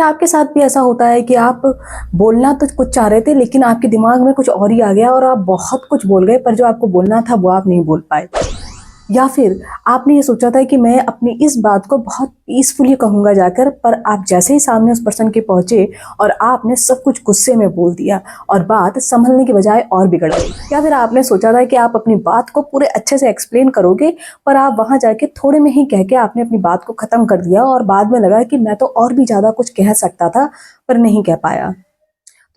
क्या आपके साथ भी ऐसा होता है कि आप बोलना तो कुछ चाह रहे थे लेकिन आपके दिमाग में कुछ और ही आ गया और आप बहुत कुछ बोल गए, पर जो आपको बोलना था वो आप नहीं बोल पाए? या फिर आपने ये सोचा था कि मैं अपनी इस बात को बहुत पीसफुली कहूँगा जाकर, पर आप जैसे ही सामने उस पर्सन के पहुँचे और आपने सब कुछ गुस्से में बोल दिया और बात संभलने की बजाय और बिगड़ गई। या फिर आपने सोचा था कि आप अपनी बात को पूरे अच्छे से एक्सप्लेन करोगे, पर आप वहाँ जाके थोड़े में ही कह के आपने अपनी बात को ख़त्म कर दिया और बाद में लगा कि मैं तो और भी ज़्यादा कुछ कह सकता था पर नहीं कह पाया।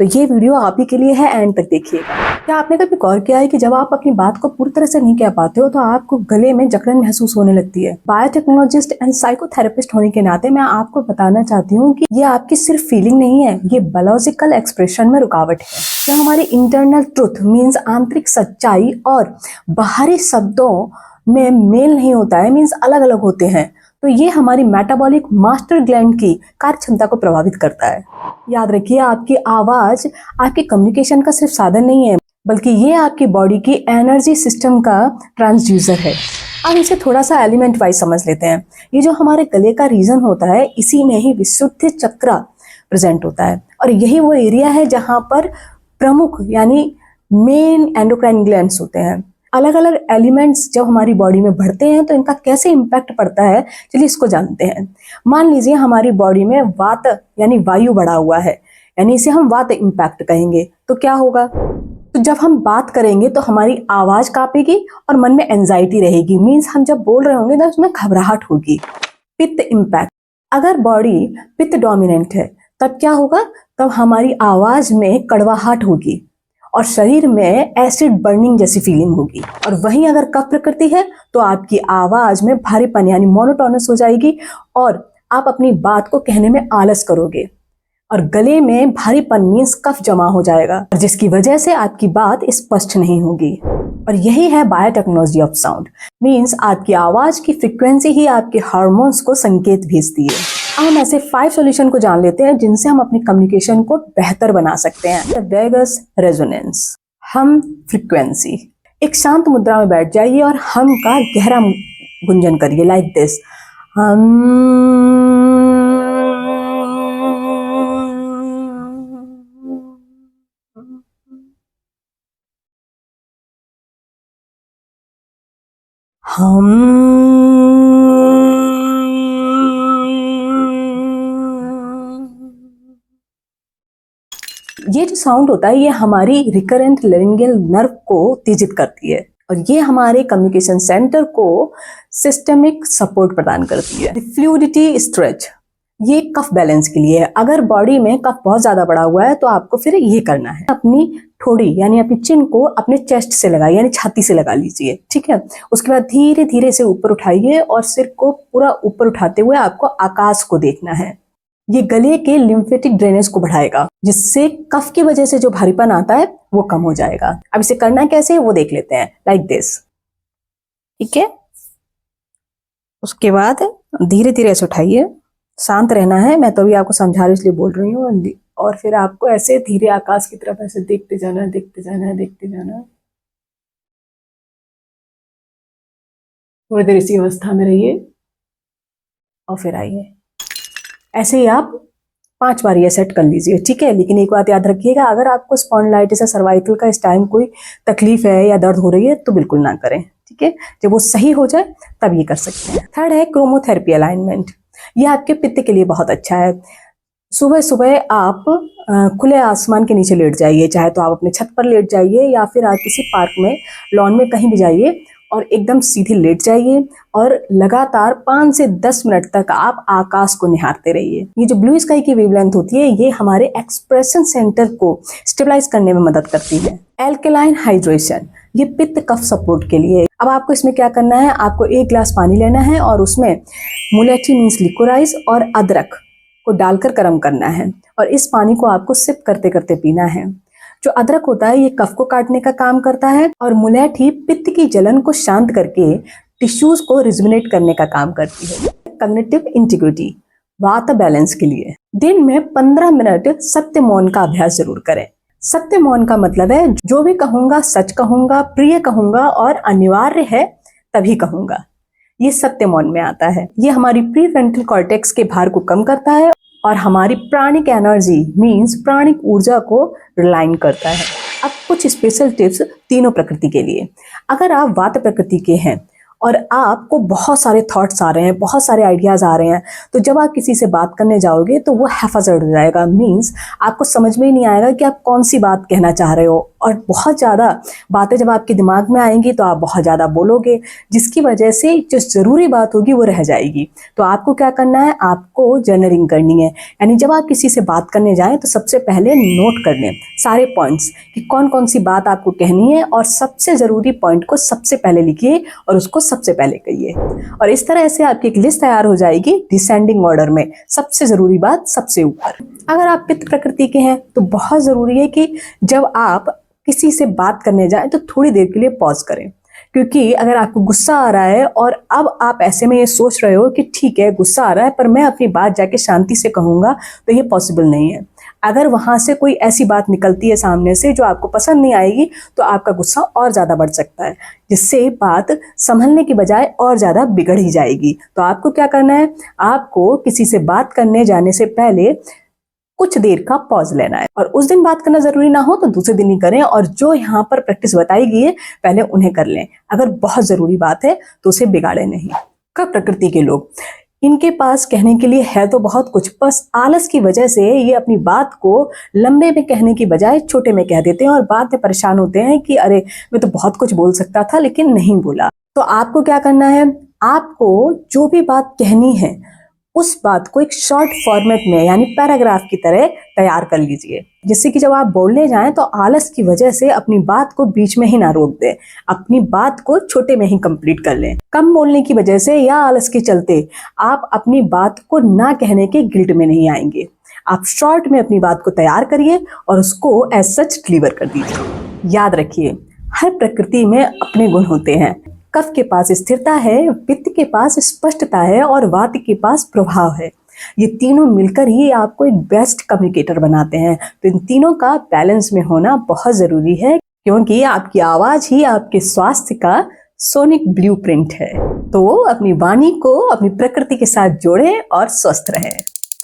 तो ये वीडियो आप ही के लिए है, एंड तक देखिएगा। क्या आपने कभी गौर किया है कि जब आप अपनी बात को पूरी तरह से नहीं कह पाते हो तो आपको गले में जकड़न महसूस होने लगती है? बायोटेक्नोलॉजिस्ट एंड साइकोथेरेपिस्ट होने के नाते मैं आपको बताना चाहती हूँ कि ये आपकी सिर्फ फीलिंग नहीं है, ये बायोलॉजिकल एक्सप्रेशन में रुकावट है। जब हमारी इंटरनल ट्रुथ मीन्स आंतरिक सच्चाई और बाहरी शब्दों में मेल नहीं होता है, मीन्स अलग अलग होते हैं, तो ये हमारी मेटाबॉलिक मास्टर ग्लैंड की कार्य क्षमता को प्रभावित करता है। याद रखिए, आपकी आवाज आपके कम्युनिकेशन का सिर्फ साधन नहीं है, बल्कि ये आपकी बॉडी की एनर्जी सिस्टम का ट्रांसड्यूसर है। अब इसे थोड़ा सा एलिमेंट वाइज समझ लेते हैं। ये जो हमारे गले का रीजन होता है, इसी में ही विशुद्ध चक्र प्रेजेंट होता है और यही वो एरिया है जहां पर प्रमुख यानी मेन एंडोक्राइन ग्लैंड्स होते हैं। अलग अलग एलिमेंट्स जब हमारी बॉडी में बढ़ते हैं तो इनका कैसे इम्पैक्ट पड़ता है, चलिए इसको जानते हैं। मान लीजिए हमारी बॉडी में वात यानी वायु बढ़ा हुआ है, यानी इसे हम वात इम्पैक्ट कहेंगे, तो क्या होगा? तो जब हम बात करेंगे तो हमारी आवाज कांपेगी और मन में एंजाइटी रहेगी, मीन्स हम जब बोल रहे होंगे तो उसमें घबराहट होगी। पित्त इम्पैक्ट, अगर बॉडी पित्त डोमिनेंट है तब क्या होगा? तब हमारी आवाज में कड़वाहट होगी और शरीर में एसिड बर्निंग जैसी फीलिंग होगी। और वहीं अगर कफ प्रकृति है तो आपकी आवाज में भारीपन यानी मोनोटोनस हो जाएगी और आप अपनी बात को कहने में आलस करोगे और गले में भारीपन मीन्स कफ जमा हो जाएगा, और जिसकी वजह से आपकी बात स्पष्ट नहीं होगी। और यही है बायोटेक्नोलॉजी ऑफ साउंड, मीन्स आपकी आवाज की फ्रीक्वेंसी ही आपके हार्मोन्स को संकेत भेजती है। अब हम ऐसे 5 सॉल्यूशन को जान लेते हैं जिनसे हम अपनी कम्युनिकेशन को बेहतर बना सकते हैं। वेगस रेजोनेंस, हम फ्रीक्वेंसी। एक शांत मुद्रा में बैठ जाइए और हम का गहरा गुंजन करिए, लाइक दिस, ये जो साउंड होता है ये हमारी रिकरेंट लेरिंगियल नर्व को उत्तेजित करती है और ये हमारे कम्युनिकेशन सेंटर को सिस्टमिक सपोर्ट प्रदान करती है। फ्लूइडिटी स्ट्रेच, ये कफ बैलेंस के लिए है। अगर बॉडी में कफ बहुत ज्यादा बढ़ा हुआ है तो आपको फिर ये करना है, अपनी ठोड़ी यानी अपनी चिन को अपने चेस्ट से लगाइए यानी छाती से लगा लीजिए, ठीक है। उसके बाद धीरे धीरे से ऊपर उठाइए और सिर को पूरा ऊपर उठाते हुए आपको आकाश को देखना है। ये गले के लिम्फेटिक ड्रेनेज को बढ़ाएगा, जिससे कफ की वजह से जो भारीपन आता है वो कम हो जाएगा। अब इसे करना कैसे है वो देख लेते हैं, लाइक दिस, ठीक है। उसके बाद धीरे धीरे ऐसे उठाइए, शांत रहना है, मैं तो अभी आपको समझा रही हूँ इसलिए बोल रही हूँ। और फिर आपको ऐसे धीरे आकाश की तरफ ऐसे देखते जाना है, देखते जाना है, देखते जाना है। थोड़ी देर इसी अवस्था में रहिए और फिर आइए। ऐसे ही आप 5 बार ये सेट कर लीजिए, ठीक है। लेकिन एक बात याद रखिएगा, अगर आपको स्पॉन्डिलाइटिस या सर्वाइकल का इस टाइम कोई तकलीफ है या दर्द हो रही है तो बिल्कुल ना करें, ठीक है। जब वो सही हो जाए तब ये कर सकते हैं। थर्ड है क्रोमोथेरेपी अलाइनमेंट, ये आपके पित्त के लिए बहुत अच्छा है। सुबह सुबह आप खुले आसमान के नीचे लेट जाइए, चाहे तो आप अपने छत पर लेट जाइए या फिर आप किसी पार्क में लॉन में कहीं भी जाइए और एकदम सीधे लेट जाइए और लगातार 5 से 10 मिनट तक आप आकाश को निहारते रहिए। ये जो ब्लू स्काई की वेवलेंथ होती है ये हमारे एक्सप्रेशन सेंटर को स्टेबलाइज करने में मदद करती है। एल्कलाइन हाइड्रेशन, ये पित्त कफ सपोर्ट के लिए। अब आपको इसमें क्या करना है, आपको 1 गिलास पानी लेना है और उसमें मुलेठी मीन्स लिकोराइज और अदरक को डालकर गर्म करना है और इस पानी को आपको सिप करते करते पीना है। जो अदरक होता है ये कफ को काटने का काम करता है और मुलेठी पित्त की जलन को शांत करके टिश्यूज को रिजुविनेट करने का काम करती है। कॉग्निटिव इंटीग्रिटी, वात बैलेंस के लिए दिन में 15 मिनट सत्य मौन का अभ्यास जरूर करें। सत्य मौन का मतलब है जो भी कहूंगा सच कहूंगा, प्रिय कहूंगा और अनिवार्य है तभी कहूंगा। ये सत्य मौन में आता है। ये हमारी प्रीफ्रंटल कॉर्टेक्स के भार को कम करता है और हमारी प्राणिक एनर्जी मीन्स प्राणिक ऊर्जा को रिलाइन करता है। अब कुछ स्पेशल टिप्स तीनों प्रकृति के लिए। अगर आप वात प्रकृति के हैं और आपको बहुत सारे थॉट्स आ रहे हैं, बहुत सारे आइडियाज़ आ रहे हैं, तो जब आप किसी से बात करने जाओगे तो वो हैफाजर्ड हो जाएगा। मीन्स आपको समझ में ही नहीं आएगा कि आप कौन सी बात कहना चाह रहे हो, और बहुत ज़्यादा बातें जब आपके दिमाग में आएंगी तो आप बहुत ज़्यादा बोलोगे, जिसकी वजह से जो ज़रूरी बात होगी वो रह जाएगी। तो आपको क्या करना है, आपको जर्नलिंग करनी है। यानी जब आप किसी से बात करने जाएं तो सबसे पहले नोट कर लें सारे पॉइंट्स कि कौन कौन सी बात आपको कहनी है, और सबसे ज़रूरी पॉइंट को सबसे पहले लिखिए और उसको सबसे पहले कहिए। और इस तरह से आपकी एक लिस्ट तैयार हो जाएगी डिसेंडिंग ऑर्डर में, सबसे ज़रूरी बात सबसे ऊपर। अगर आप पित्त प्रकृति के हैं तो बहुत ज़रूरी है कि जब आप किसी से बात करने जाएं तो थोड़ी देर के लिए पॉज करें, क्योंकि अगर आपको गुस्सा आ रहा है और अब आप ऐसे में ये सोच रहे हो कि ठीक है गुस्सा आ रहा है पर मैं अपनी बात जाके शांति से कहूँगा, तो ये पॉसिबल नहीं है। अगर वहाँ से कोई ऐसी बात निकलती है सामने से जो आपको पसंद नहीं आएगी तो आपका गुस्सा और ज़्यादा बढ़ सकता है, जिससे बात संभलने की बजाय और ज़्यादा बिगड़ ही जाएगी। तो आपको क्या करना है, आपको किसी से बात करने जाने से पहले कुछ देर का पॉज लेना है, और उस दिन बात करना जरूरी ना हो तो दूसरे दिन ही करें, और जो यहाँ पर प्रैक्टिस बताई गई है पहले उन्हें कर लें। अगर बहुत जरूरी बात है तो उसे बिगाड़े नहीं। कब प्रकृति के लोग, इनके पास कहने के लिए है तो बहुत कुछ, बस आलस की वजह से ये अपनी बात को लंबे में कहने की बजाय छोटे में कह देते हैं और बाद में परेशान होते हैं कि अरे मैं तो बहुत कुछ बोल सकता था लेकिन नहीं बोला। तो आपको क्या करना है, आपको जो भी बात कहनी है उस बात को एक शॉर्ट फॉर्मेट में यानी पैराग्राफ की तरह तैयार कर लीजिए, जिससे कि जब आप बोलने जाएं तो आलस की वजह से अपनी बात को बीच में ही ना रोक दें, अपनी बात को छोटे में ही कंप्लीट कर लें। कम बोलने की वजह से या आलस के चलते आप अपनी बात को ना कहने के गिल्ट में नहीं आएंगे। आप शॉर्ट में अपनी बात को तैयार करिए और उसको एज सच डिलीवर कर दीजिए। याद रखिए, हर प्रकृति में अपने गुण होते हैं। कफ के पास स्थिरता है, पित्त के पास स्पष्टता है और वात के पास प्रभाव है। ये तीनों मिलकर ही आपको एक बेस्ट कम्युनिकेटर बनाते हैं। तो इन तीनों का बैलेंस में होना बहुत जरूरी है, क्योंकि आपकी आवाज ही आपके स्वास्थ्य का सोनिक ब्लूप्रिंट है। तो अपनी वाणी को अपनी प्रकृति के साथ जोड़ें और स्वस्थ रहें।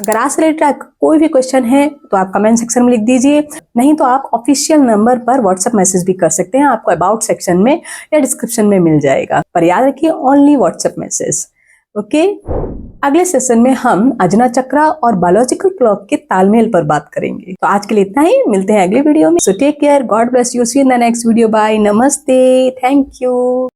अगर आज से रिलेटेड कोई भी क्वेश्चन है तो आप कमेंट सेक्शन में लिख दीजिए, नहीं तो आप ऑफिशियल नंबर पर व्हाट्सएप मैसेज भी कर सकते हैं, आपको अबाउट सेक्शन में या डिस्क्रिप्शन में मिल जाएगा। पर याद रखिए, ओनली व्हाट्सएप मैसेज। ओके, अगले सेशन में हम अजना चक्रा और बायोलॉजिकल क्लॉक के तालमेल पर बात करेंगे। तो आज के लिए इतना ही, मिलते हैं अगले वीडियो में। So take care, God bless you, see in the next video, bye, नमस्ते, थैंक यू।